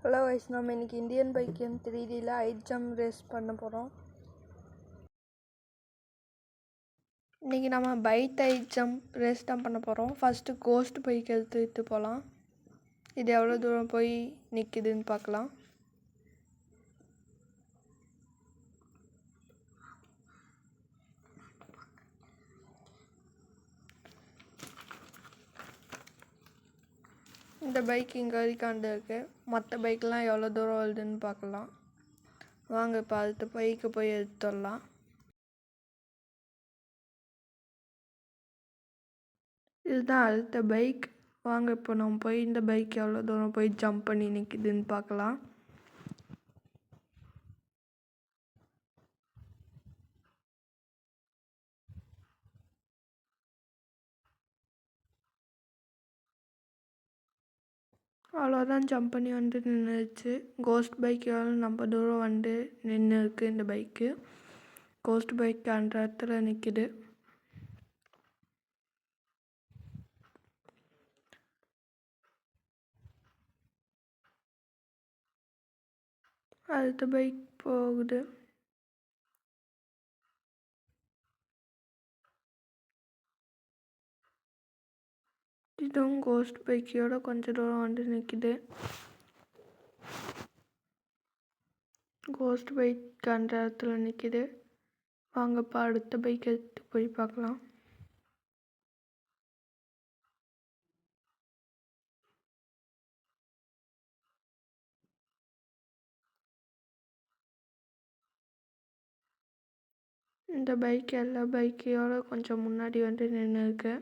Hello guys, நம்ம இன்றைக்கி Indian bike M 3Dயில் ஹைட் ஜம்ப் ரேஸ் பண்ண போகிறோம். இன்றைக்கி நம்ம பைக் ஹைட் ஜம்ப் ரேஸ் தான் பண்ண போகிறோம். ஃபஸ்ட்டு கோஸ்ட் பைக் எடுத்துகிட்டு போகலாம். இது எவ்வளோ தூரம் போய் நிற்கிதுன்னு பார்க்கலாம். இந்த பைக் இங்கே வரைக்காண்டு இருக்குது. மற்ற பைக்கெலாம் எவ்வளோ தூரம் வருதுன்னு பார்க்கலாம். வாங்க இப்போ அடுத்த பைக்கு போய் எடுத்துடலாம். இதுதான் அடுத்த பைக். வாங்க இப்போ நம்ம போய் இந்த பைக் எவ்வளோ தூரம் போய் ஜம்ப் பண்ணி நிற்கிதுன்னு பார்க்கலாம். அவ்வளோதான், ஜம்ப் பண்ணி வந்து நின்றுச்சு. கோஸ்ட் பைக் எவ்வளோ நம்ம தூரம் வந்து நின்று இருக்குது. இந்த பைக்கு கோஸ்ட் பைக் அந்த இடத்துல நிற்கிது. அடுத்த பைக் போகுது. இதுவும் கோஸ்ட் பைக்கோட கொஞ்சம் தூரம் வந்து நிற்கிது. கோஸ்ட் பைக் அந்த இடத்துல நிற்கிது. வாங்கப்பா அடுத்த பைக் எடுத்து போய் பார்க்கலாம். இந்த பைக் எல்லா பைக்கையோட கொஞ்சம் முன்னாடி வந்து நின்று இருக்கு.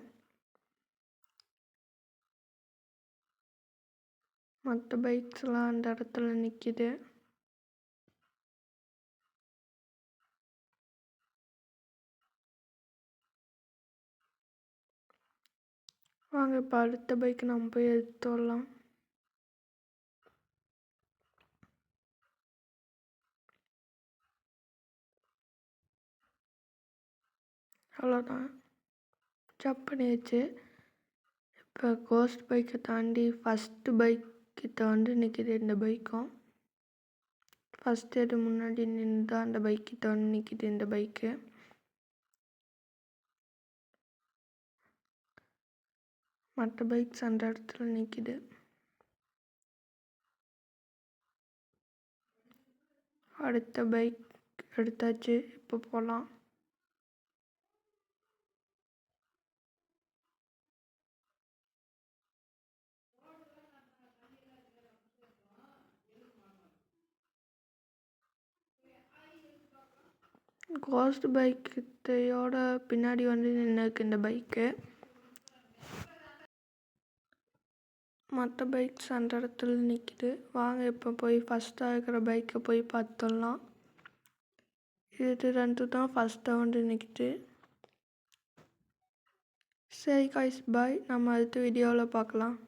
மற்ற பைக்ஸ்லாம் அந்த இடத்துல நிற்கிது. வாங்க இப்போ அடுத்த பைக் நம்ம போய் எடுத்து வரலாம். அவ்வளோதான், ஜம்ப் பண்ணிடுச்சு. இப்போ கோஸ்ட் பைக்கை தாண்டி ஃபஸ்ட்டு பைக் கிட்ட வந்து நிற்கிது. இந்த பைக்கும் ஃபஸ்ட்டு எது முன்னாடி நின்று தான் அந்த பைக் கிட்ட வந்து நிற்கிது. இந்த பைக்கு மற்ற பைக்ஸ் அந்த இடத்துல நிற்கிது. அடுத்த பைக் எடுத்தாச்சு, இப்போ போகலாம். கோஸ்ட் பைக்கையோட பின்னாடி வந்து நின்று இருக்கு இந்த பைக்கு. மற்ற பைக்ஸ் அந்த இடத்துல நிற்கிது. வாங்க இப்போ போய் ஃபஸ்ட்டாக இருக்கிற பைக்கை போய் பார்த்துடலாம். இது ரெண்டு தான் ஃபஸ்ட்டாக வந்து நிற்கிது. சரி காய்ஸ், பாய். நம்ம அடுத்த வீடியோவில் பார்க்கலாம்.